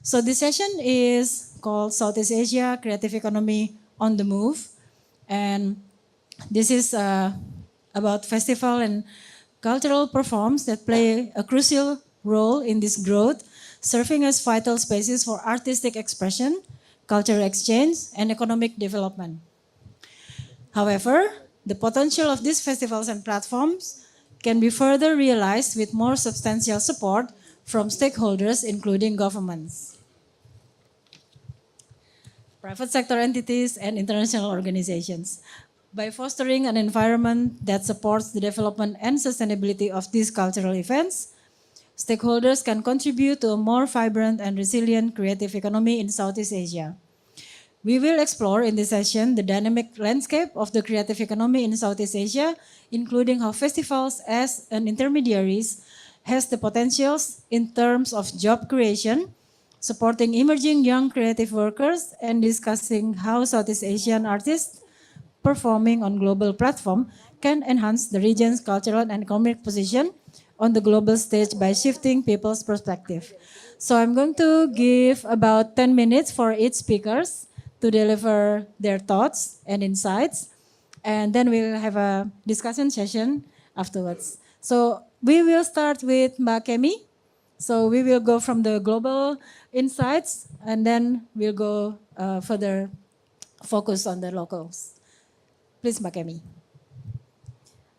So this session is called Southeast Asia Creative Economy on the Move. And this is about festival and cultural platforms that play a crucial role in this growth, serving as vital spaces for artistic expression, cultural exchange, and economic development. However, the potential of these festivals and platforms can be further realized with more substantial support from stakeholders, including governments, private sector entities, and international organizations. By fostering an environment that supports the development and sustainability of these cultural events, stakeholders can contribute to a more vibrant and resilient creative economy in Southeast Asia. We will explore in this session the dynamic landscape of the creative economy in Southeast Asia, including how festivals as an intermediaries has the potentials in terms of job creation, supporting emerging young creative workers, and discussing how Southeast Asian artists performing on global platform can enhance the region's cultural and economic position on the global stage by shifting people's perspective. So I'm going to give about 10 minutes for each speakers to deliver their thoughts and insights. And then we'll have a discussion session afterwards. So we will start with Mbak Kemi. So we will go from the global insights and then we'll go further focus on the locals. Please, Mbak Kemi.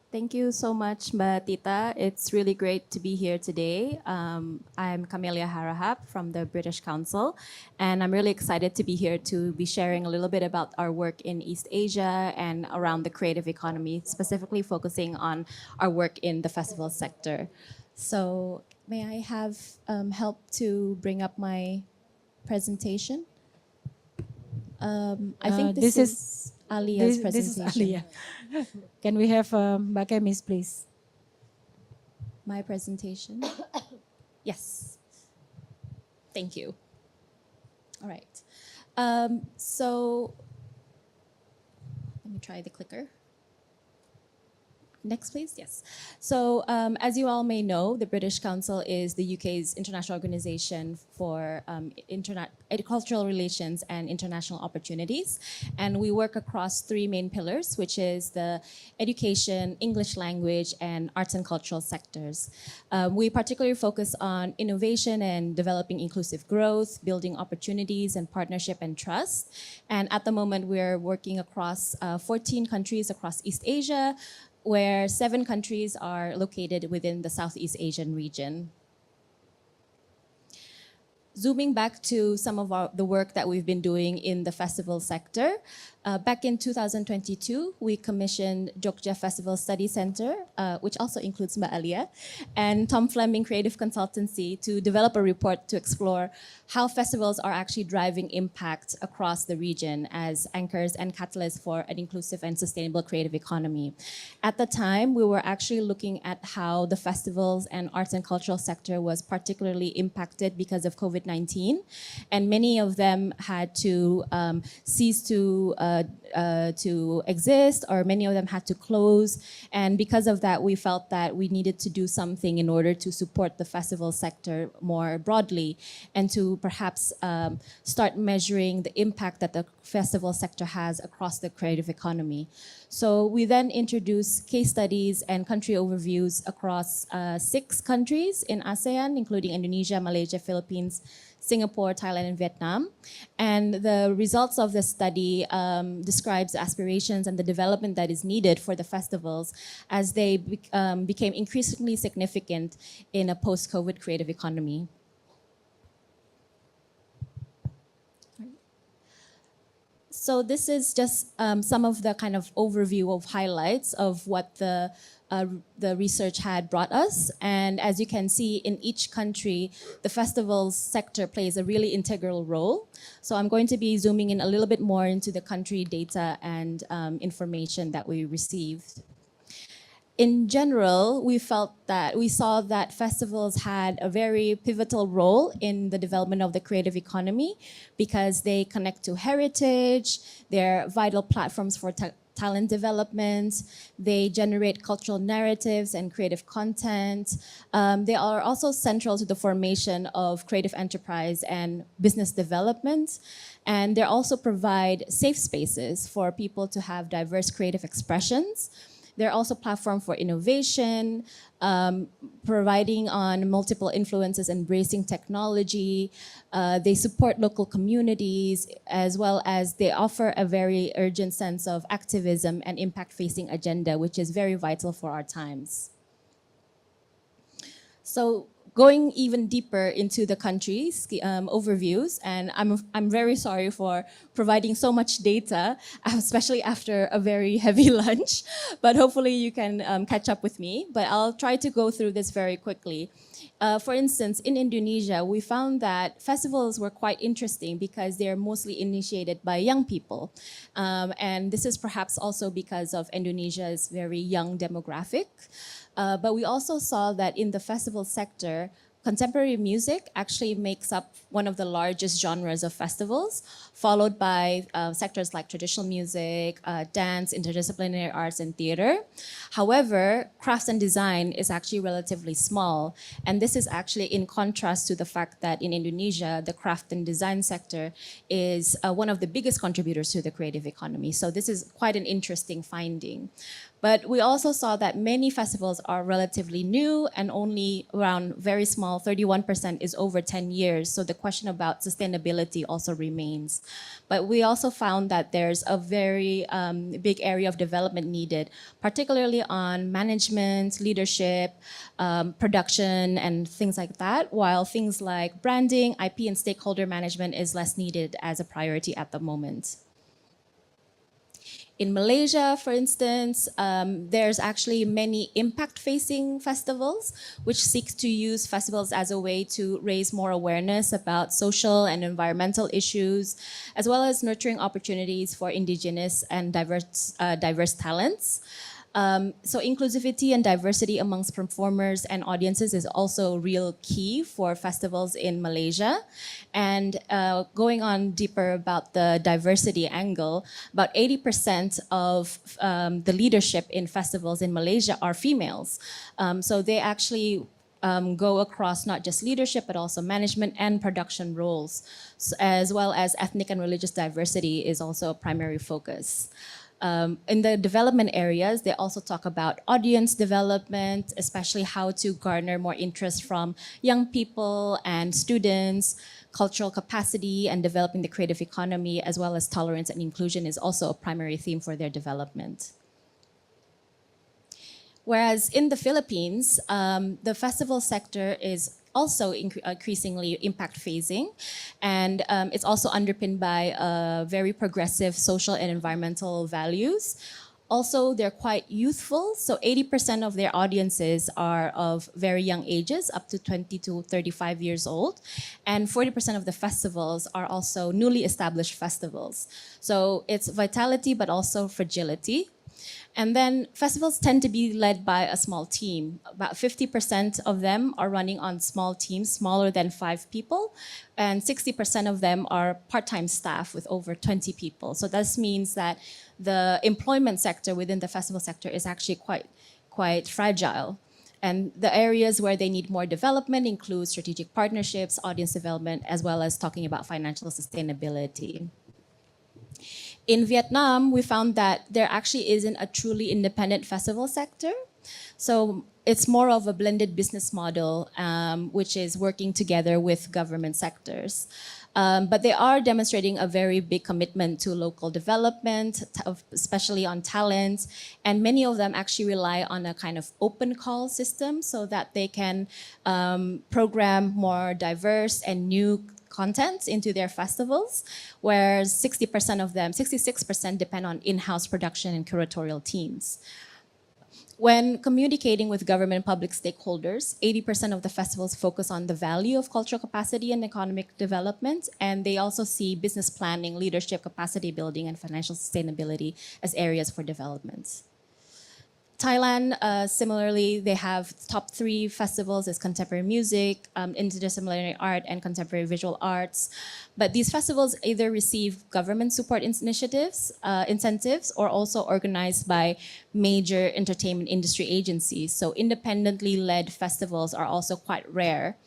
Thank you so much, Mbak Tita. It's really great to be here today. I'm Camelia Harahap from the British Council, and I'm really excited to be here to be sharing a little bit about our work in East Asia and around the creative economy, specifically focusing on our work in the festival sector. So may I have help to bring up my presentation? I think this is Alia's presentation. This is Alia. Can we have Mbak Kemis, please? My presentation? Yes. Thank you. All right. So let me try the clicker. Next, please. Yes. So as you all may know, the British Council is the UK's international organization for cultural relations and international opportunities. And we work across three main pillars, which is the education, English language, and arts and cultural sectors. We particularly focus on innovation and developing inclusive growth, building opportunities and partnership and trust. And at the moment, we're working across 14 countries across East Asia, where 7 countries are located within the Southeast Asian region. Zooming back to some of the work that we've been doing in the festival sector, back in 2022, we commissioned Jogja Festival Study Center, which also includes Mbak Alia, and Tom Fleming Creative Consultancy to develop a report to explore how festivals are actually driving impact across the region as anchors and catalysts for an inclusive and sustainable creative economy. At the time, we were actually looking at how the festivals and arts and cultural sector was particularly impacted because of COVID-19, and many of them had to cease to exist, or many of them had to close. And because of that, we felt that we needed to do something in order to support the festival sector more broadly and to perhaps start measuring the impact that the festival sector has across the creative economy. So we then introduced case studies and country overviews across 6 countries in ASEAN, including Indonesia, Malaysia, Philippines, Singapore, Thailand, and Vietnam. And the results of the study describes aspirations and the development that is needed for the festivals as they became increasingly significant in a post-COVID creative economy. So this is just some of the kind of overview of highlights of what the research had brought us. And as you can see, in each country, the festivals sector plays a really integral role. So I'm going to be zooming in a little bit more into the country data and information that we received. In general, we saw that festivals had a very pivotal role in the development of the creative economy because they connect to heritage, they're vital platforms for talent development. They generate cultural narratives and creative content. They are also central to the formation of creative enterprise and business development. And they also provide safe spaces for people to have diverse creative expressions. They're also a platform for innovation, providing on multiple influences, embracing technology. They support local communities, as well as they offer a very urgent sense of activism and impact-facing agenda, which is very vital for our times. So going even deeper into the countries overviews, and I'm very sorry for providing so much data, especially after a very heavy lunch, but hopefully you can catch up with me. But I'll try to go through this very quickly. For instance, in Indonesia, we found that festivals were quite interesting because they're mostly initiated by young people. And this is perhaps also because of Indonesia's very young demographic. But we also saw that in the festival sector, contemporary music actually makes up one of the largest genres of festivals, followed by sectors like traditional music, dance, interdisciplinary arts, and theater. However, crafts and design is actually relatively small. And this is actually in contrast to the fact that in Indonesia, the craft and design sector is one of the biggest contributors to the creative economy. So this is quite an interesting finding. But we also saw that many festivals are relatively new and only around very small, 31% is over 10 years. So the question about sustainability also remains. But we also found that there's a very big area of development needed, particularly on management, leadership, production, and things like that, while things like branding, IP, and stakeholder management is less needed as a priority at the moment. In Malaysia, for instance, there's actually many impact-facing festivals, which seek to use festivals as a way to raise more awareness about social and environmental issues, as well as nurturing opportunities for indigenous and diverse talents. So inclusivity and diversity amongst performers and audiences is also a real key for festivals in Malaysia. And going on deeper about the diversity angle, about 80% of the leadership in festivals in Malaysia are females. So they actually go across not just leadership, but also management and production roles, as well as ethnic and religious diversity is also a primary focus. In the development areas, they also talk about audience development, especially how to garner more interest from young people and students. Cultural capacity and developing the creative economy, as well as tolerance and inclusion, is also a primary theme for their development. Whereas in the Philippines, the festival sector is also increasingly impact phasing, and it's also underpinned by very progressive social and environmental values. Also, they're quite youthful, so 80% of their audiences are of very young ages, up to 20 to 35 years old, and 40% of the festivals are also newly established festivals. So it's vitality, but also fragility. And then festivals tend to be led by a small team. About 50% of them are running on small teams, smaller than 5 people, and 60% of them are part-time staff with over 20 people. So this means that the employment sector within the festival sector is actually quite fragile. And the areas where they need more development include strategic partnerships, audience development, as well as talking about financial sustainability. In Vietnam, we found that there actually isn't a truly independent festival sector. So it's more of a blended business model, which is working together with government sectors. But they are demonstrating a very big commitment to local development, especially on talent. And many of them actually rely on a kind of open call system so that they can program more diverse and new content into their festivals, whereas 60% of them, 66% depend on in-house production and curatorial teams. When communicating with government and public stakeholders, 80% of the festivals focus on the value of cultural capacity and economic development, and they also see business planning, leadership, capacity building, and financial sustainability as areas for development. Thailand, similarly, they have top 3 festivals as contemporary music, interdisciplinary art, and contemporary visual arts. But these festivals either receive government support initiatives, incentives, or also organized by major entertainment industry agencies. So independently led festivals are also quite rare.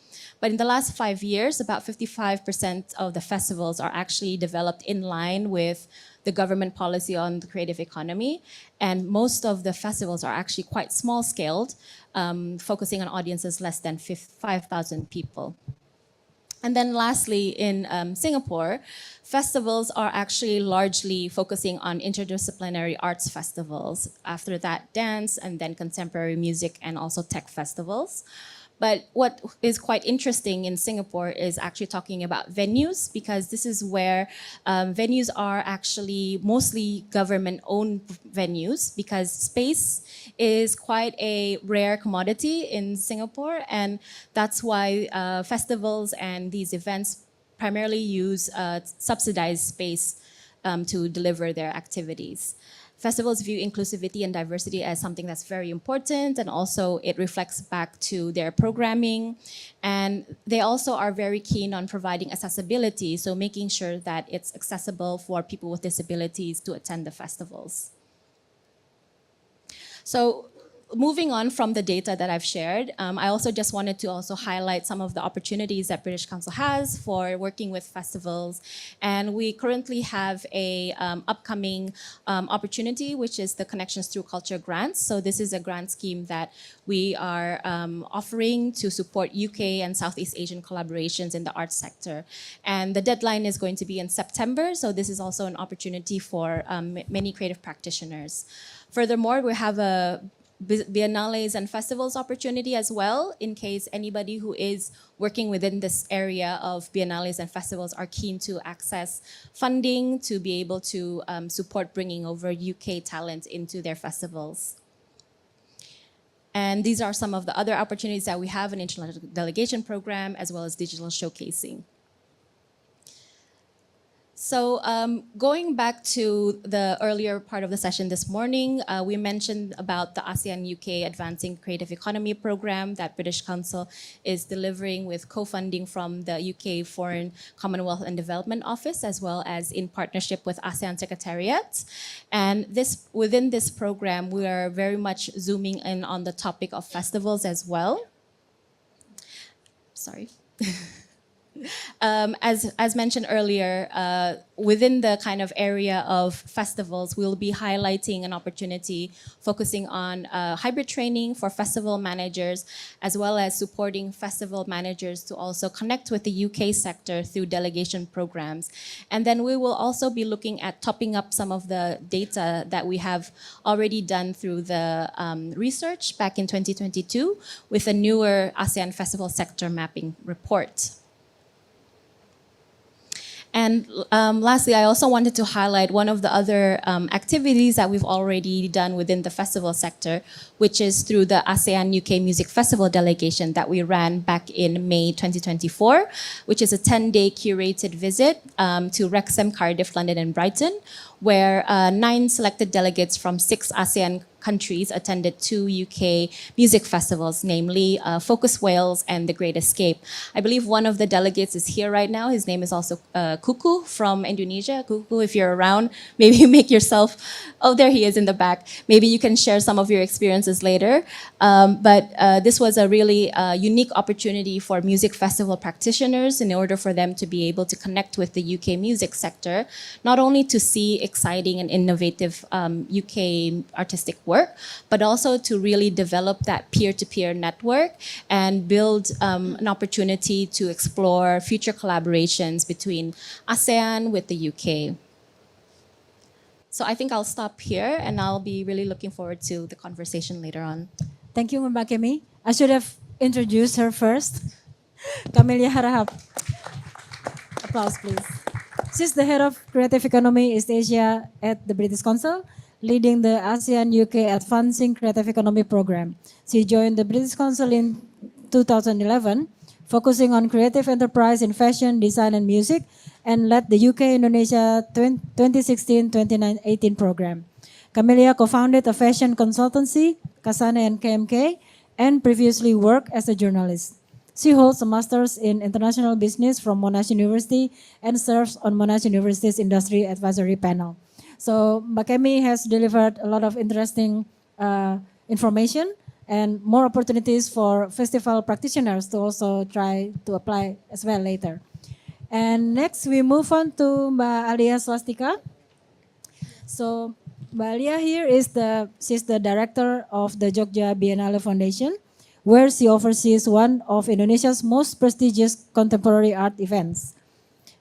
But in the last 5 years, about 55% of the festivals are actually developed in line with the government policy on the creative economy. And most of the festivals are actually quite small scaled, focusing on audiences less than 5,000 people. And then lastly, in Singapore, festivals are actually largely focusing on interdisciplinary arts festivals. After that, dance, and then contemporary music, and also tech festivals. But what is quite interesting in Singapore is actually talking about venues, because this is where venues are actually mostly government-owned venues, because space is quite a rare commodity in Singapore, and that's why festivals and these events primarily use subsidized space to deliver their activities. Festivals view inclusivity and diversity as something that's very important, and also it reflects back to their programming. And they also are very keen on providing accessibility, so making sure that it's accessible for people with disabilities to attend the festivals. So moving on from the data that I've shared, I also just wanted to also highlight some of the opportunities that British Council has for working with festivals. And we currently have a upcoming opportunity, which is the Connections Through Culture grants. So this is a grant scheme that we are offering to support UK and Southeast Asian collaborations in the arts sector. And the deadline is going to be in September. So this is also an opportunity for many creative practitioners. Furthermore, we have a biennales and festivals opportunity as well, in case anybody who is working within this area of biennales and festivals are keen to access funding to be able to support bringing over UK talent into their festivals. And these are some of the other opportunities that we have in international delegation program, as well as digital showcasing. So going back to the earlier part of the session this morning, we mentioned about the ASEAN UK Advancing Creative Economy program that British Council is delivering with co-funding from the UK Foreign Commonwealth and Development Office, as well as in partnership with ASEAN Secretariat. And within this program, we are very much zooming in on the topic of festivals as well. Sorry. As mentioned earlier, within the kind of area of festivals, we'll be highlighting an opportunity focusing on hybrid training for festival managers, as well as supporting festival managers to also connect with the UK sector through delegation programs. And then we will also be looking at topping up some of the data that we have already done through the research back in 2022 with a newer ASEAN festival sector mapping report. And lastly, I also wanted to highlight one of the other activities that we've already done within the festival sector, which is through the ASEAN UK Music Festival delegation that we ran back in May 2024, which is a 10-day curated visit to Wrexham, Cardiff, London, and Brighton, where 9 selected delegates from 6 ASEAN countries attended 2 UK music festivals, namely Focus Wales and The Great Escape. I believe one of the delegates is here right now. His name is also Kuku from Indonesia. Kuku, if you're around, maybe you make yourself, oh, there he is in the back. Maybe you can share some of your experiences later. But this was a really unique opportunity for music festival practitioners in order for them to be able to connect with the UK music sector, not only to see exciting and innovative UK artistic work, but also to really develop that peer-to-peer network and build an opportunity to explore future collaborations between ASEAN with the UK. So I think I'll stop here, and I'll be really looking forward to the conversation later on. Thank you, Mbak Kemi. I should have introduced her first. Camelia Harahap. Applause, please. She's the head of Creative Economy East Asia at the British Council, leading the ASEAN UK Advancing Creative Economy program. She joined the British Council in 2011, focusing on creative enterprise in fashion, design, and music, and led the UK Indonesia 2016-2018 program. Camelia co-founded a fashion consultancy, Kasane and KMK, and previously worked as a journalist. She holds a master's in international business from Monash University and serves on Monash University's industry advisory panel. So Mbak Kemi has delivered a lot of interesting information and more opportunities for festival practitioners to also try to apply as well later. And next we move on to Mbak Alia Swastika. So Mbak Alia here she's the director of the Jogja Biennale Foundation, where she oversees one of Indonesia's most prestigious contemporary art events.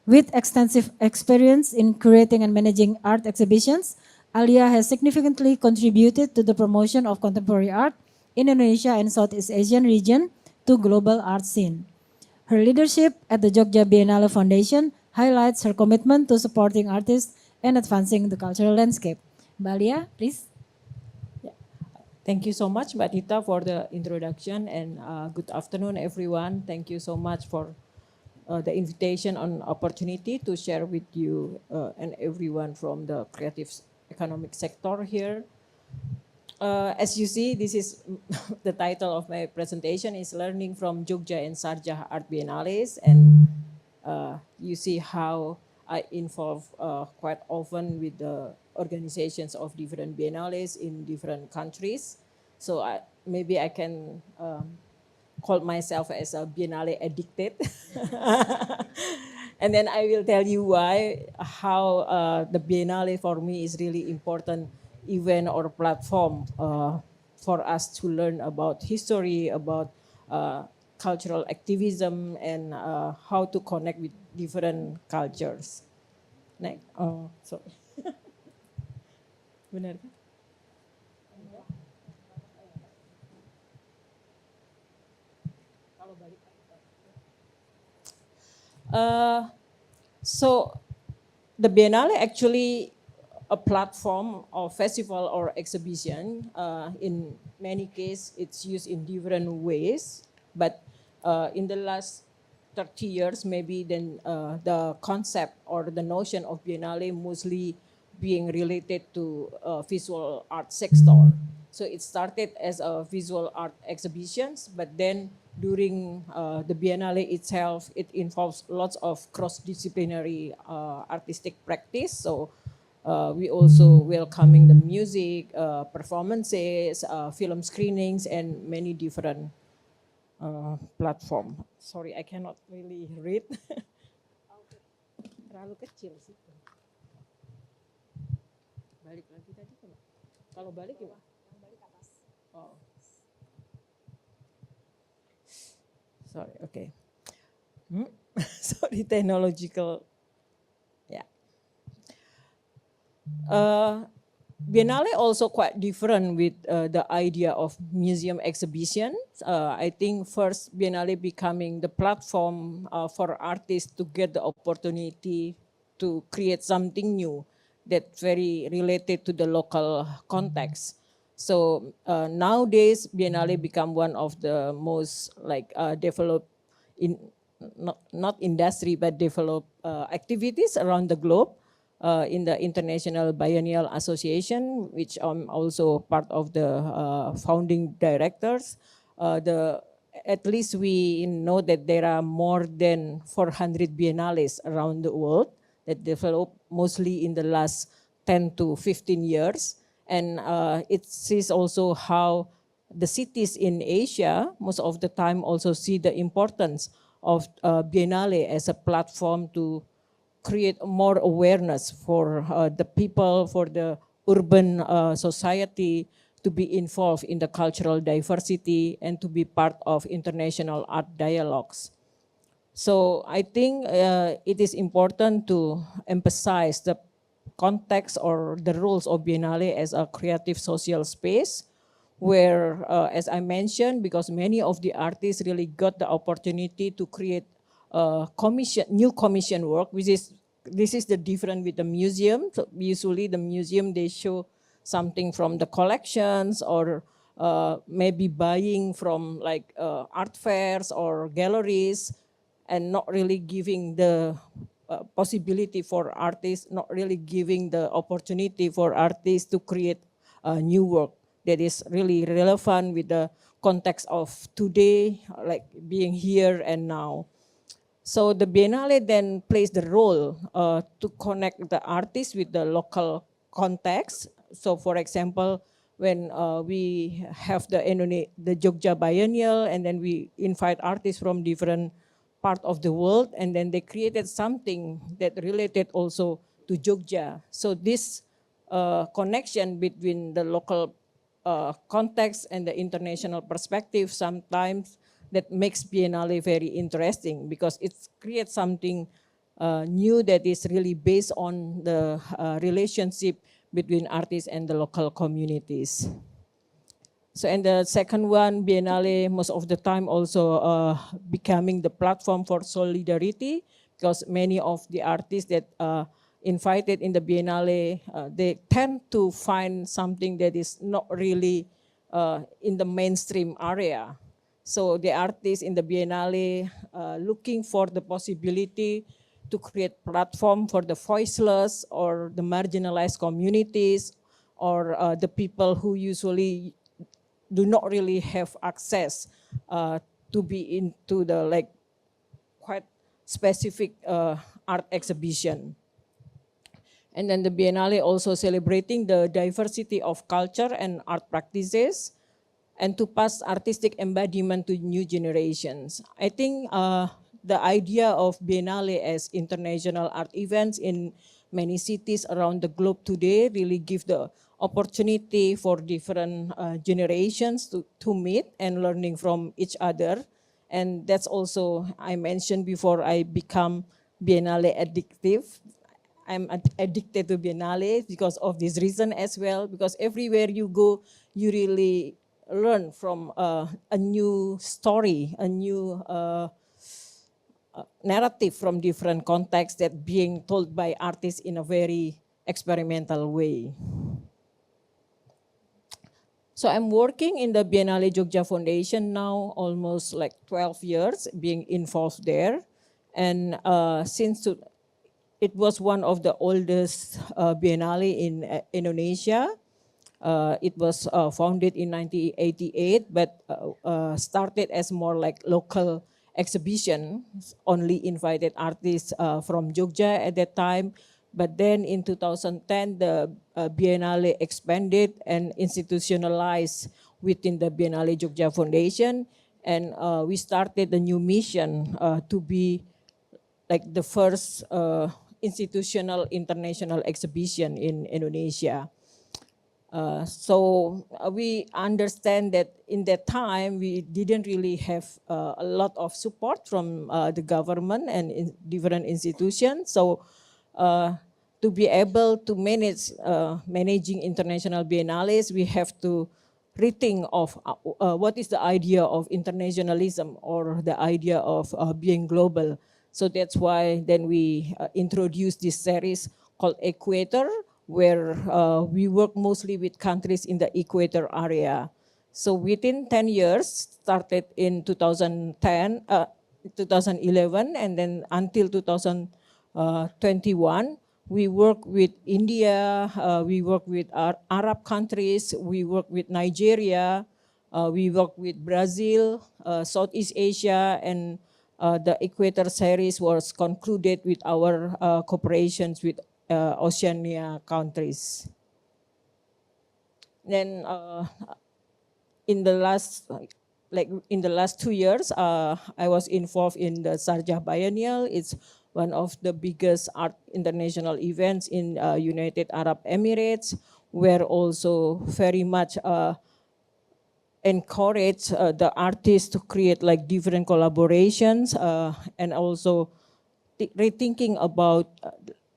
With extensive experience in curating and managing art exhibitions, Alia has significantly contributed to the promotion of contemporary art in Indonesia and Southeast Asian region to global art scene. Her leadership at the Jogja Biennale Foundation highlights her commitment to supporting artists and advancing the cultural landscape. Mbak Alia, please. Thank you so much, Mbak Tita, for the introduction, and good afternoon, everyone. Thank you so much for the invitation and opportunity to share with you and everyone from the creative economic sector here. As you see, this is the title of my presentation is Learning from Jogja and Sharjah Art Biennales, and you see how I involve quite often with the organizations of different biennales in different countries. So maybe I can call myself as a biennale addicted. And then I will tell you how the biennale for me is really important event or platform for us to learn about history, about cultural activism, and how to connect with different cultures. Next, sorry. Benar kan? So the Biennale actually a platform or festival or exhibition. In many cases, it's used in different ways. But in the last 30 years, maybe then the concept or the notion of Biennale mostly being related to visual art sector. So it started as a visual art exhibitions, but then during the Biennale itself, it involves lots of cross-disciplinary artistic practice. So we also welcoming the music, performances, film screenings, and many different platform. Sorry, I cannot really read. Terlalu kecil sih. Balik lagi tadi kan? Kalau balik gimana? Yang balik atas. Oh. Sorry, okay. Sorry, technological. Yeah. Biennale also quite different with the idea of museum exhibition. I think first Biennale becoming the platform for artists to get the opportunity to create something new that's very related to the local context. So nowadays Biennale become one of the most developed in not industry but developed activities around the globe. In the International Biennial Association, which I'm also part of the founding directors. At least we know that there are more than 400 biennales around the world that developed mostly in the last 10 to 15 years. And it sees also how the cities in Asia, most of the time also see the importance of Biennale as a platform to create more awareness for the people, for the urban society to be involved in the cultural diversity and to be part of international art dialogues. So I think it is important to emphasize the context or the rules of Biennale as a creative social space where, as I mentioned, because many of the artists really got the opportunity to create new commission work, this is the difference with the museum. So usually the museum, they show something from the collections or maybe buying from art fairs or galleries and not really giving the possibility for artists, not really giving the opportunity for artists to create new work that is really relevant with the context of today, like being here and now. So the Biennale then plays the role to connect the artists with the local context. So for example, when we have the Jogja Biennial, and then we invite artists from different part of the world, and then they created something that related also to Jogja. So this connection between the local context and the international perspective sometimes that makes Biennale very interesting, because it creates something new that is really based on the relationship between artists and the local communities. So, and the second one, Biennale, most of the time also becoming the platform for solidarity, because many of the artists that invited in the Biennale, they tend to find something that is not really in the mainstream area. So the artists in the Biennale looking for the possibility to create platform for the voiceless or the marginalized communities, or the people who usually do not really have access to be into the like quite specific art exhibition. And then the Biennale also celebrating the diversity of culture and art practices, and to pass artistic embodiment to new generations. I think the idea of Biennale as international art events in many cities around the globe today really give the opportunity for different generations to meet and learning from each other. And that's also, I mentioned before, I become Biennale addictive. I'm addicted to Biennale because of this reason as well, because everywhere you go, you really learn from a new story, a new narrative from different contexts that being told by artists in a very experimental way. So I'm working in the Biennale Jogja Foundation now almost like 12 years, being involved there. And since it was one of the oldest Biennale in Indonesia. It was founded in 1988, but started as more like local exhibition, only invited artists from Jogja at that time. But then in 2010, the Biennale expanded and institutionalized within the Biennale Jogja Foundation. And we started a new mission to be like the first institutional international exhibition in Indonesia. So we understand that in that time we didn't really have a lot of support from the government and in different institutions. So to be able to manage managing international biennales, we have to rethink of what is the idea of internationalism or the idea of being global. So that's why then we introduced this series called Equator, where we work mostly with countries in the equator area. So within 10 years, started in 2010, 2011, and then until 2021, we work with India, we work with our Arab countries, we work with Nigeria, we work with Brazil, Southeast Asia, and the Equator series was concluded with our cooperations with Oceania countries. Then in the last 2 years, I was involved in the Sharjah Biennial. It's one of the biggest art international events in United Arab Emirates, where also very much encourage the artists to create like different collaborations and also rethinking about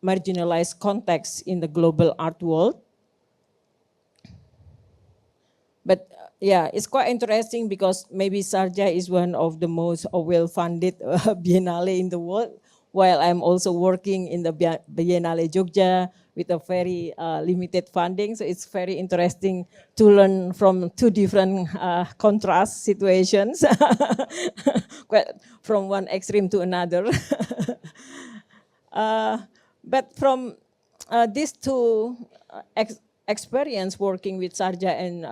marginalized contexts in the global art world. But yeah, it's quite interesting because maybe Sharjah is one of the most well-funded biennale in the world, while I'm also working in the Biennale Jogja with a very limited funding. So it's very interesting to learn from two different contrast situations, quite from one extreme to another. But from these two experience working with Sarja and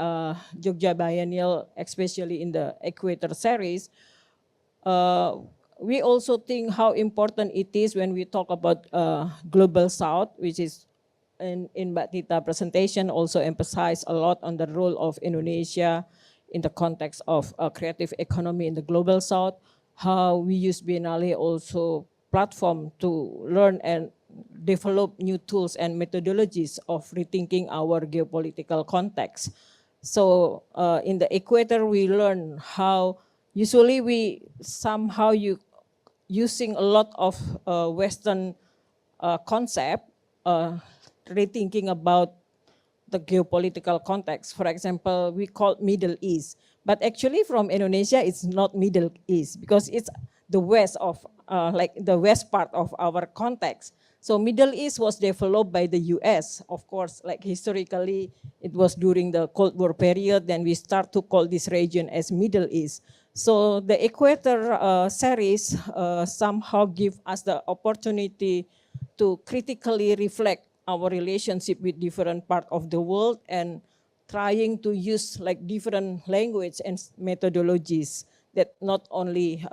Jogja Biennial, especially in the Equator series, we also think how important it is when we talk about Global South, which is in Mbak Tita presentation also emphasized a lot on the role of Indonesia in the context of creative economy in the Global South, how we use Biennale also platform to learn and develop new tools and methodologies of rethinking our geopolitical context. So in the Equator, we learn how usually we somehow using a lot of Western concept, rethinking about the geopolitical context. For example, we call Middle East, but actually from Indonesia, it's not Middle East because it's the west of, like the west part of our context. So Middle East was developed by the US. Of course, like historically, it was during the Cold War period, then we start to call this region as Middle East. So the Equator series somehow give us the opportunity to critically reflect our relationship with different part of the world and trying to use like different language and methodologies that not only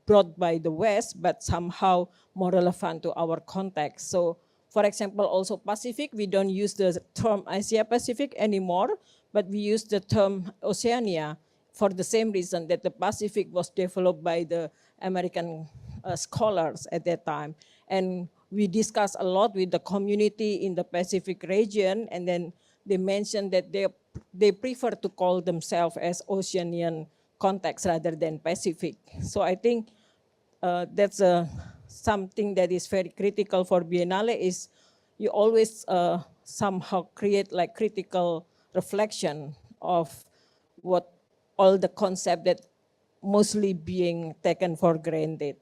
brought by the West, but somehow more relevant to our context. So for example, also Pacific, we don't use the term Asia Pacific anymore, but we use the term Oceania for the same reason that the Pacific was developed by the American scholars at that time. And we discussed a lot with the community in the Pacific region, and then they mentioned that they prefer to call themselves as Oceanian context rather than Pacific. So I think that's something that is very critical for Biennale is you always somehow create like critical reflection of what all the concept that mostly being taken for granted.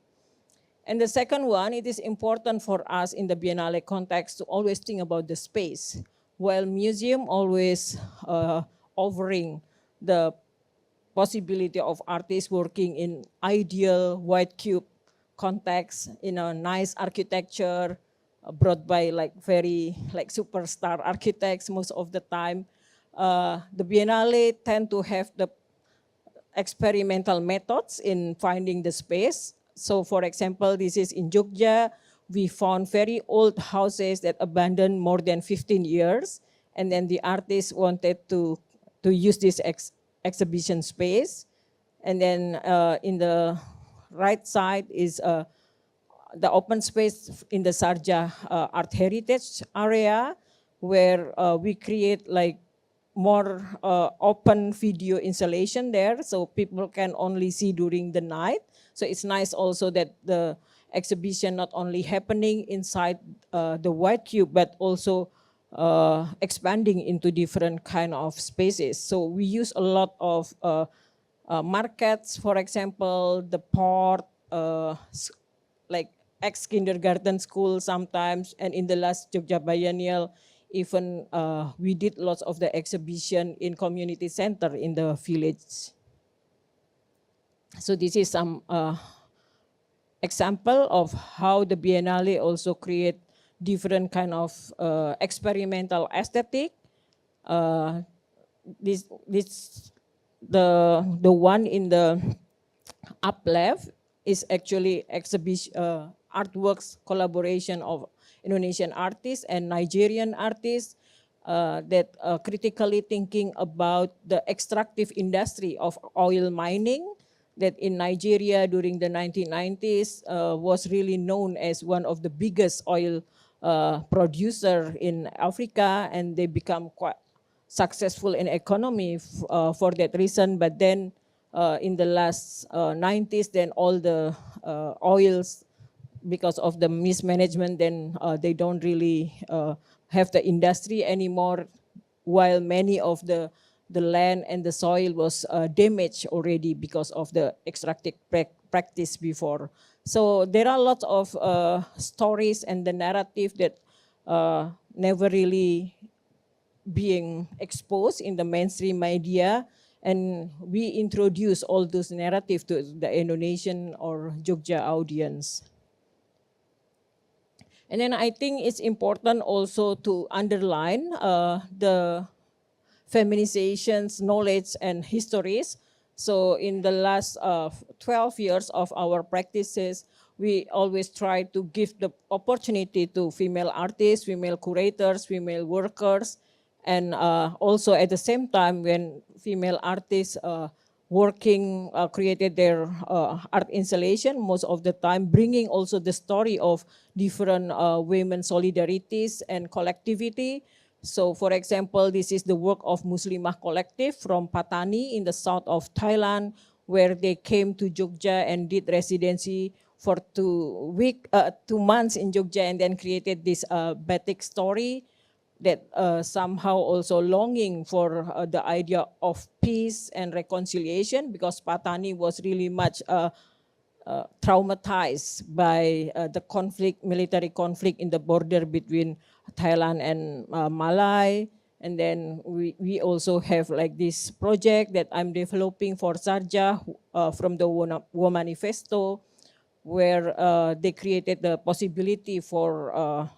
And the second one, it is important for us in the Biennale context to always think about the space. While museum always offering the possibility of artists working in ideal white cube context, in a nice architecture brought by like very like superstar architects most of the time. The Biennale tend to have the experimental methods in finding the space. So for example, this is in Jogja, we found very old houses that abandoned more than 15 years. And then the artists wanted to use this exhibition space. And then in the right side is the open space in the Sarja Art Heritage area, where we create like more open video installation there, so people can only see during the night. So it's nice also that the exhibition not only happening inside the white cube, but also expanding into different kind of spaces. So we use a lot of markets, for example, the port, like ex-kindergarten school sometimes, and in the last Jogja Biennial, even we did lots of the exhibition in community center in the village. So this is some example of how the Biennale also create different kind of experimental aesthetic. The one in the up left is actually exhibition artworks collaboration of Indonesian artists and Nigerian artists that critically thinking about the extractive industry of oil mining that in Nigeria during the 1990s was really known as one of the biggest oil producer in Africa, and they become quite successful in economy for that reason. But then in the last 90s, then all the oils, because of the mismanagement, then they don't really have the industry anymore, while many of the land and the soil was damaged already because of the extractive practice before. So there are lots of stories and the narrative that never really being exposed in the mainstream media, and we introduce all those narratives to the Indonesian or Jogja audience. And then I think it's important also to underline the feminization's knowledge and histories. So in the last 12 years of our practices, we always try to give the opportunity to female artists, female curators, female workers, and also at the same time when female artists working, created their art installation, most of the time bringing also the story of different women solidarities and collectivity. So for example, this is the work of Muslimah Collective from Patani in the south of Thailand, where they came to Jogja and did residency for 2 months in Jogja and then created this batik story that somehow also longing for the idea of peace and reconciliation, because Patani was really much traumatized by the conflict, military conflict in the border between Thailand and Malay. And then we also have like this project that I'm developing for Sarja from the Wo Manifesto, where they created the possibility for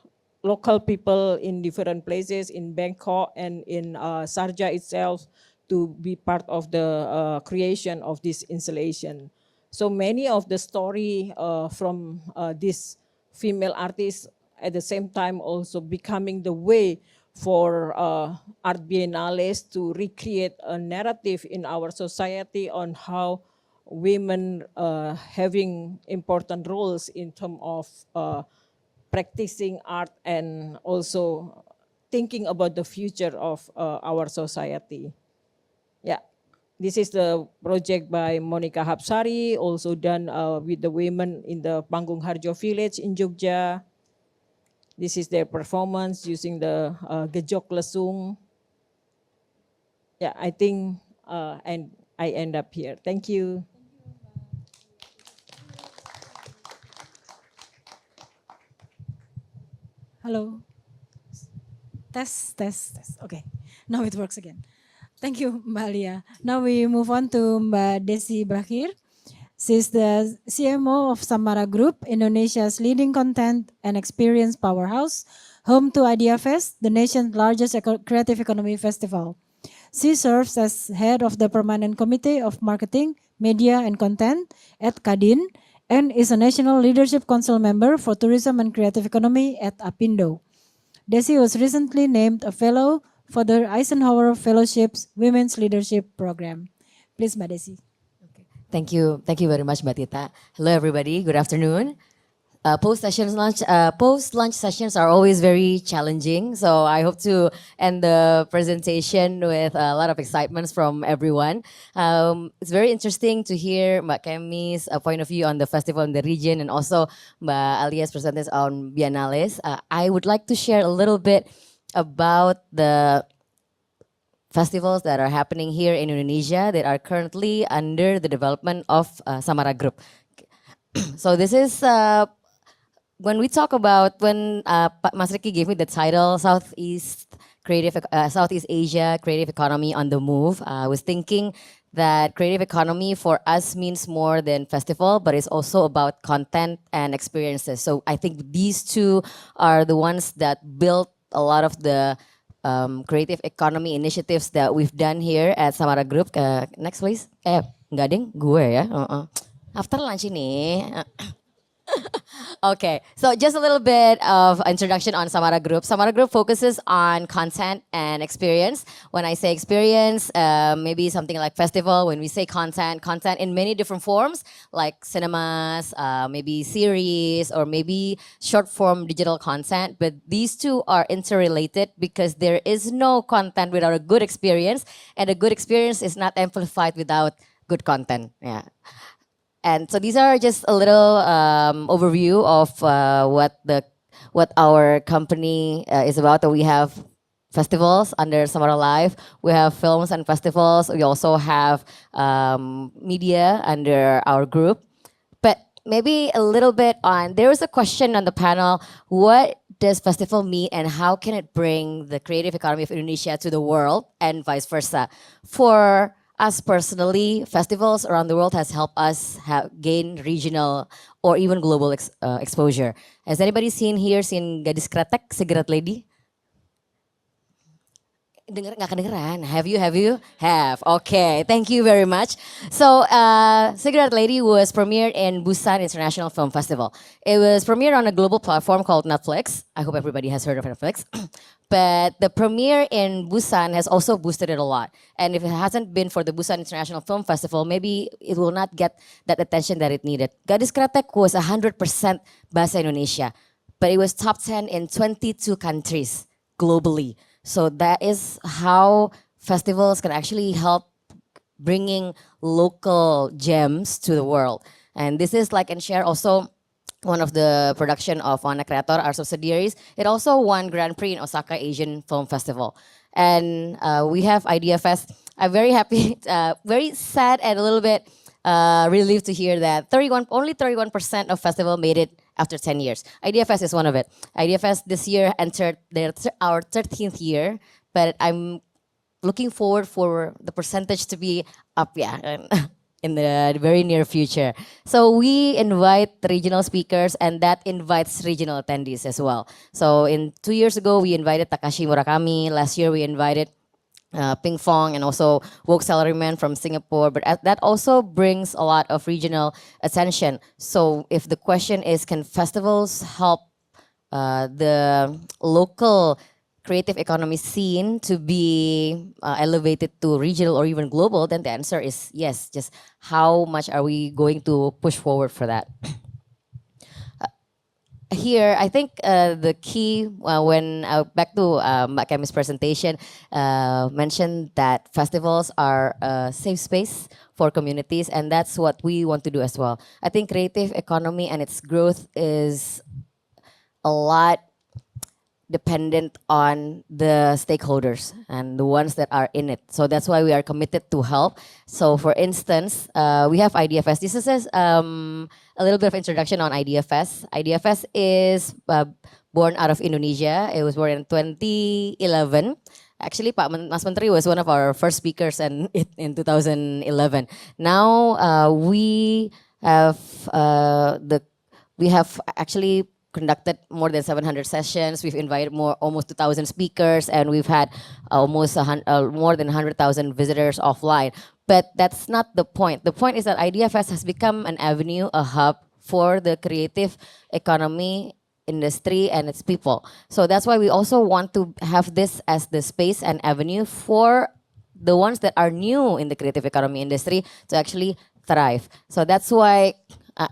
local people in different places in Bangkok and in Sarja itself to be part of the creation of this installation. So many of the story from these female artists at the same time also becoming the way for art biennales to recreate a narrative in our society on how women having important roles in terms of practicing art and also thinking about the future of our society. Yeah, this is the project by Monica Hapsari, also done with the women in the Panggung Harjo village in Jogja. This is their performance using the Gejok Lesung. Yeah, I think and I end up here. Thank you. Hello. Test, test, test. Okay, now it works again. Thank you, Mbak Lia. Now we move on to Mbak Desi Bakir. She's the CMO of Samara Group, Indonesia's leading content and experience powerhouse, home to Idea Fest, the nation's largest creative economy festival. She serves as head of the Permanent Committee of Marketing, Media and Content at Kadin, and is a National Leadership Council member for Tourism and Creative Economy at Apindo. Desi was recently named a fellow for the Eisenhower Fellowship's Women's Leadership Program. Please, Mbak Desi. Thank you very much, Mbak Tita. Hello, everybody. Good afternoon. Post lunch sessions are always very challenging. So I hope to end the presentation with a lot of excitements from everyone. It's very interesting to hear Mbak Kemi's point of view on the festival in the region, and also Mbak Alia's presenters on Biennales. I would like to share a little bit about the festivals that are happening here in Indonesia that are currently under the development of Samara Group. So this is when we talk about, when Mas Ricky gave me the title Southeast Asia Creative Economy on the Move, I was thinking that creative economy for us means more than festival, but it's also about content and experiences. So I think these two are the ones that built a lot of the creative economy initiatives that we've done here at Samara Group. Next please. Enggak ding, gue ya. After lunch ini. Okay, so just a little bit of introduction on Samara Group. Samara Group focuses on content and experience. When I say experience, maybe something like festival. When we say content in many different forms, like cinemas, maybe series, or maybe short form digital content. But these two are interrelated because there is no content without a good experience, and a good experience is not amplified without good content. Yeah. And so these are just a little overview of what our company is about. We have festivals under Samara Live. We have films and festivals. We also have media under our group. But maybe a little bit on, there was a question on the panel, what does festival mean and how can it bring the creative economy of Indonesia to the world and vice versa? For us personally, festivals around the world has helped us gain regional or even global exposure. Has anybody seen Gadis Kretek, Cigarette Lady? Denger nggak kedengeran? Have you? Have. Okay, thank you very much. So, Cigarette Lady was premiered in Busan International Film Festival. It was premiered on a global platform called Netflix. I hope everybody has heard of Netflix. But the premiere in Busan has also boosted it a lot. And if it hasn't been for the Busan International Film Festival, maybe it will not get that attention that it needed. Gadis Kretek was 100% Bahasa Indonesia, but it was top 10 in 22 countries globally. So that is how festivals can actually help bringing local gems to the world. And this is like and share also one of the production of Wana Creator, our subsidiaries. It also won Grand Prix in Osaka Asian Film Festival. And we have Idea Fest. I'm very happy, very sad and a little bit relieved to hear that only 31% of festival made it after 10 years. Idea Fest is one of it. Idea Fest this year entered our 13th year, but I'm looking forward for the percentage to be up, in the very near future. So we invite regional speakers and that invites regional attendees as well. So 2 years ago, we invited Takashi Murakami. Last year, we invited Ping Fong and also Woke Salaryman from Singapore, but that also brings a lot of regional attention. So if the question is, can festivals help the local creative economy scene to be elevated to regional or even global, then the answer is yes. Just how much are we going to push forward for that? Here, I think the key when back to Mbak Kemi's presentation mentioned that festivals are a safe space for communities, and that's what we want to do as well. I think creative economy and its growth is a lot dependent on the stakeholders and the ones that are in it. So that's why we are committed to help. So for instance, we have IdeaFest. This is a little bit of introduction on IdeaFest. IdeaFest is born out of Indonesia. It was born in 2011. Actually, Mas Menteri was one of our first speakers in 2011. Now we have actually conducted more than 700 sessions. We've invited almost 2,000 speakers, and we've had almost more than 100,000 visitors offline. But that's not the point. The point is that IdeaFest has become an avenue, a hub for the creative economy industry and its people. So that's why we also want to have this as the space and avenue for the ones that are new in the creative economy industry to actually thrive. So that's why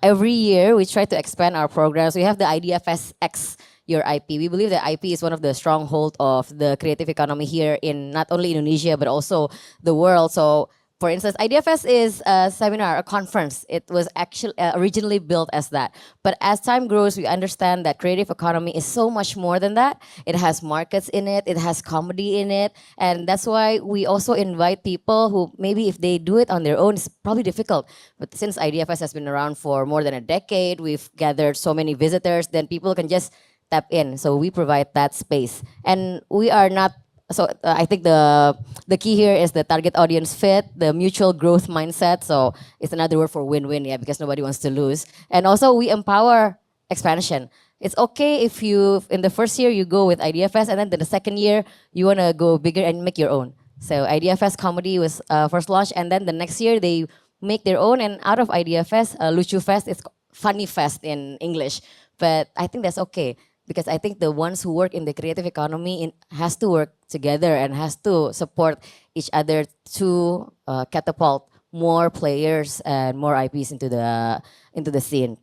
every year we try to expand our programs. We have the IdeaFest X Your IP. We believe that IP is one of the stronghold of the creative economy here in not only Indonesia but also the world. So for instance, IdeaFest is a seminar, a conference. It was actually originally built as that. But as time grows, we understand that creative economy is so much more than that. It has markets in it, it has comedy in it. And that's why we also invite people who maybe if they do it on their own, it's probably difficult. But since IdeaFest has been around for more than a decade, we've gathered so many visitors, then people can just tap in. So we provide that space. And we are not So I think the key here is the target audience fit, the mutual growth mindset. So it's another word for win-win, because nobody wants to lose. And also we empower expansion. It's okay if you, in the first year you go with IdeaFest, and then the second year you want to go bigger and make your own. So IdeaFest Comedy was first launched, and then the next year they make their own, and out of IdeaFest, Lucu Fest, it's Funny Fest in English. But I think that's okay, because I think the ones who work in the creative economy has to work together and has to support each other to catapult more players and more IPs into the scene.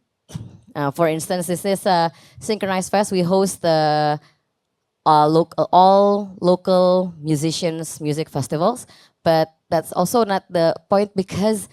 For instance, this is a Synchronized Fest. We host the all local musicians music festivals, but that's also not the point, because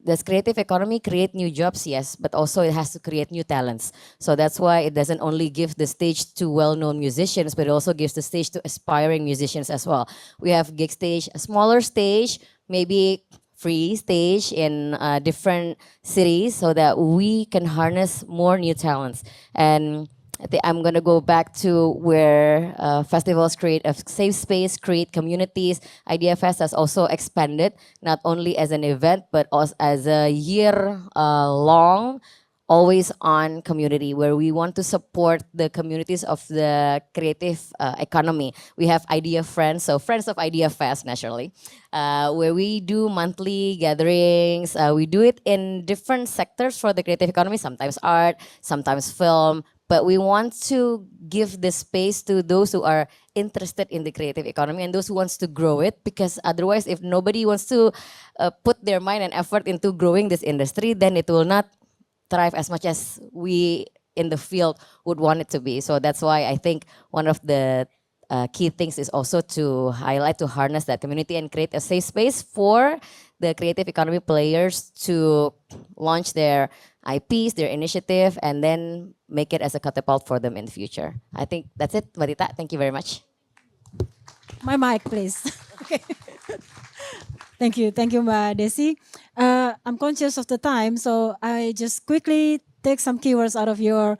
this creative economy create new jobs, yes, but also it has to create new talents. So that's why it doesn't only give the stage to well-known musicians, but it also gives the stage to aspiring musicians as well. We have gig stage, a smaller stage, maybe free stage in different cities, so that we can harness more new talents. And I think I'm gonna go back to where festivals create a safe space, create communities. Idea Fest has also expanded not only as an event but also as a year long always on community where we want to support the communities of the creative economy. We have Idea Friends, so Friends of Idea Fest naturally, where we do monthly gatherings. We do it in different sectors for the creative economy, sometimes art, sometimes film, but we want to give the space to those who are interested in the creative economy and those who wants to grow it, because otherwise if nobody wants to put their mind and effort into growing this industry, then it will not thrive as much as we in the field would want it to be. So that's why I think one of the key things is also to highlight, to harness that community and create a safe space for the creative economy players to launch their IPs, their initiative, and then make it as a catapult for them in the future. I think that's it, Marita. Thank you very much. My mic, please. Okay. Thank you, Mbak Desi. I'm conscious of the time, so I just quickly take some keywords out of your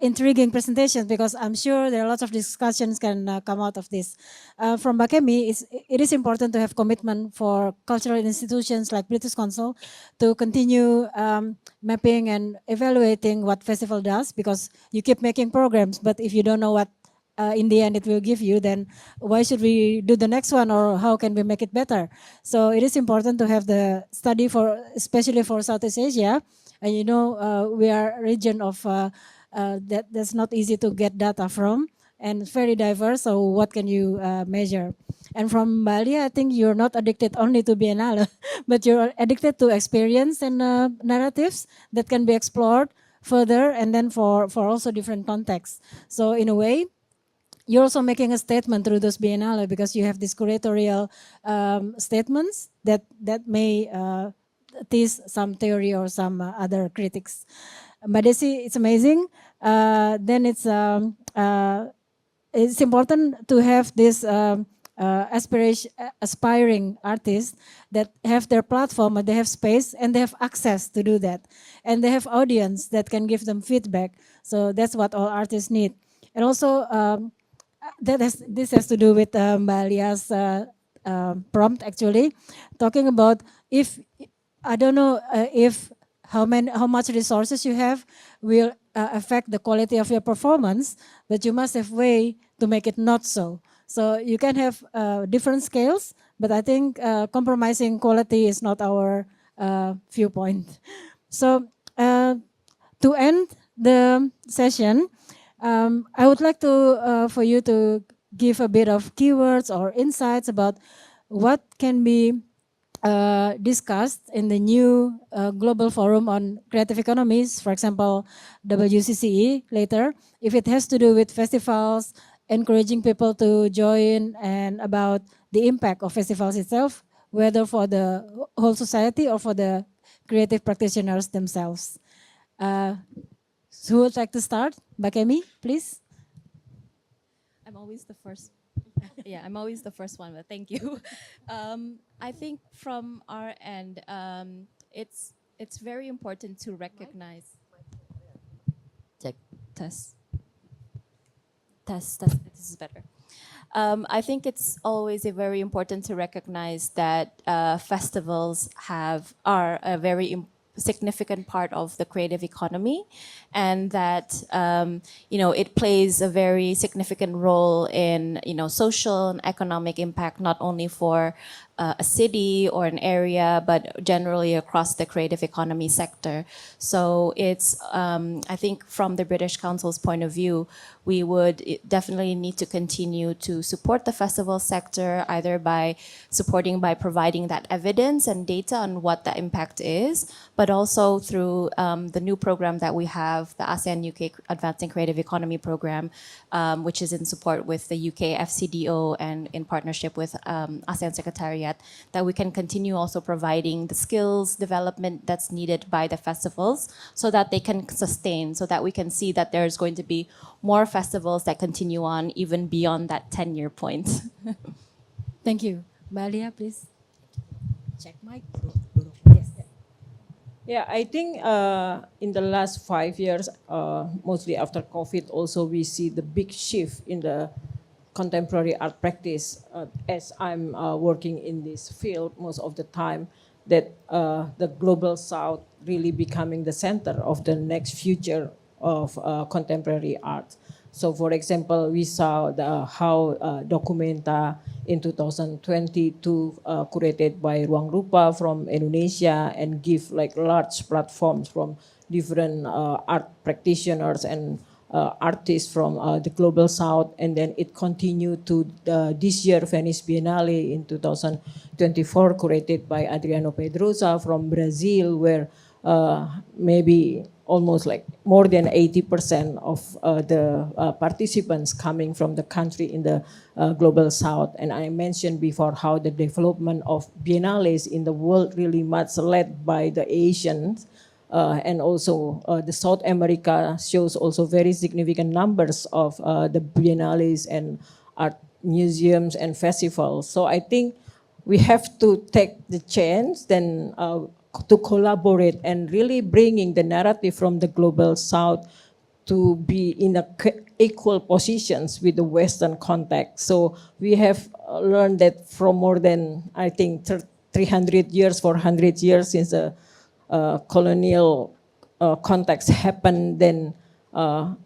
intriguing presentations because I'm sure there are lots of discussions can come out of this. From Bakemi, it is important to have commitment for cultural institutions like British Council to continue mapping and evaluating what festival does, because you keep making programs, but if you don't know what in the end it will give you, then why should we do the next one, or how can we make it better? So it is important to have the study for, especially for Southeast Asia. And you know, we are a region of that's not easy to get data from, and it's very diverse. So what can you measure? And from Bali, I think you're not addicted only to Biennale, but you're addicted to experience and narratives that can be explored further, and then for also different contexts. So in a way, you're also making a statement through those Biennale because you have these curatorial statements that may tease some theory or some other critics. But it's amazing. Then it's important to have this aspiring artists that have their platform and they have space and they have access to do that. And they have audience that can give them feedback. So that's what all artists need. And also, this has to do with Mbak Lia's prompt actually, talking about if, I don't know if how much resources you have will affect the quality of your performance, but you must have way to make it not so. So you can have different scales, but I think compromising quality is not our viewpoint. So to end the session, I would like to for you to give a bit of keywords or insights about what can be discussed in the new global forum on creative economies, for example, WCCE later, if it has to do with festivals, encouraging people to join, and about the impact of festivals itself, whether for the whole society or for the creative practitioners themselves. So who would like to start? Bakemi, please. I'm always the first. Yeah, I'm always the first one, but thank you. I think from our end, it's very important to recognize. Check. Test. This is better. I think it's always very important to recognize that festivals are a very significant part of the creative economy, and that it plays a very significant role in social and economic impact, not only for a city or an area, but generally across the creative economy sector. So it's, I think from the British Council's point of view, we would definitely need to continue to support the festival sector, either by providing that evidence and data on what the impact is, but also through the new program that we have, the ASEAN UK Advancing Creative Economy program, which is in support with the UK FCDO and in partnership with ASEAN Secretariat, that we can continue also providing the skills development that's needed by the festivals so that they can sustain, so that we can see that there's going to be more festivals that continue on even beyond that 10-year point. Thank you. Mbak Lia, please. Check mic. Yes. Yeah, I think in the last 5 years, mostly after COVID, also we see the big shift in the contemporary art practice. As I'm working in this field most of the time, that the global South really becoming the center of the next future of contemporary art. So, for example, we saw how Documenta in 2022 curated by Ruang Rupa from Indonesia and give like large platforms from different art practitioners and artists from the global South, and then it continued to this year Venice Biennale in 2024, curated by Adriano Pedrosa from Brazil, where maybe almost like more than 80% of the participants coming from the country in the global South. And I mentioned before how the development of biennales in the world really much led by the Asians. And also the South America shows also very significant numbers of the biennales and art museums and festivals. So I think we have to take the chance then to collaborate and really bringing the narrative from the global South to be in equal positions with the Western context. So we have learned that from more than, I think, 300 years, 400 years since the colonial context happened, then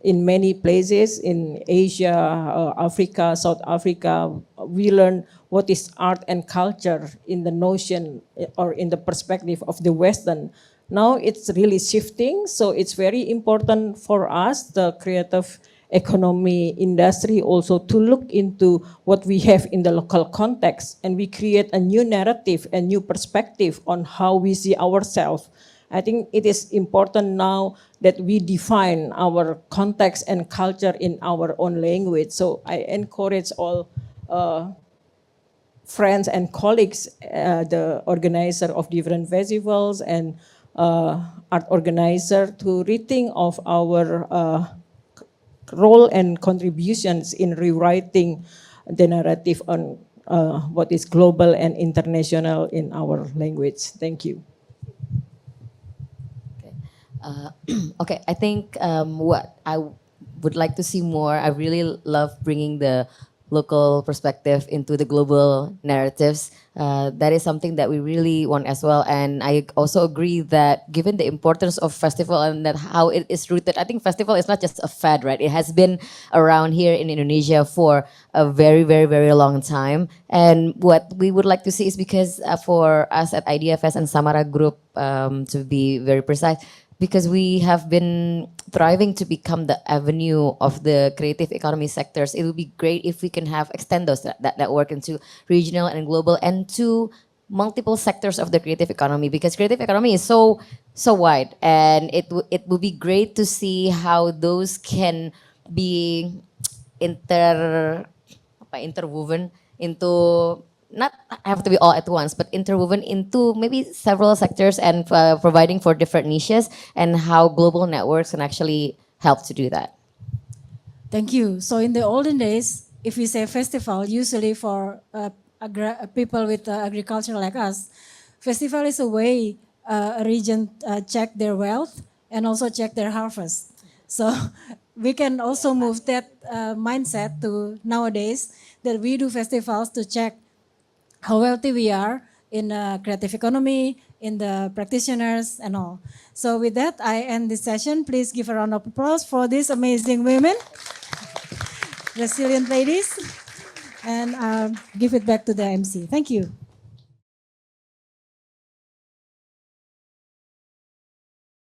in many places in Asia, Africa, South Africa, we learn what is art and culture in the notion or in the perspective of the Western. Now it's really shifting, so it's very important for us, the creative economy industry, also to look into what we have in the local context, and we create a new narrative, a new perspective on how we see ourselves. I think it is important now that we define our context and culture in our own language. So I encourage all friends and colleagues, the organizer of different festivals and art organizer, to rethink of our role and contributions in rewriting the narrative on what is global and international in our language. Thank you. Okay, I think what I would like to see more, I really love bringing the local perspective into the global narratives. That is something that we really want as well. And I also agree that given the importance of festival and that how it is rooted, I think festival is not just a fad, right? It has been around here in Indonesia for a very, very, very long time. And what we would like to see is because for us at IdeaFest and Samara Group, to be very precise, because we have been thriving to become the avenue of the creative economy sectors. It would be great if we can extend that network into regional and global and to multiple sectors of the creative economy, because creative economy is so wide, and it would be great to see how those can be interwoven into, not have to be all at once, but interwoven into maybe several sectors and providing for different niches, and how global networks can actually help to do that. Thank you. So in the olden days, if we say festival, usually for people with agriculture like us, festival is a way a region check their wealth and also check their harvest. So we can also move that mindset to nowadays, that we do festivals to check how wealthy we are in creative economy, in the practitioners and all. So with that, I end this session. Please give a round of applause for these amazing women, resilient ladies, and give it back to the MC. Thank you.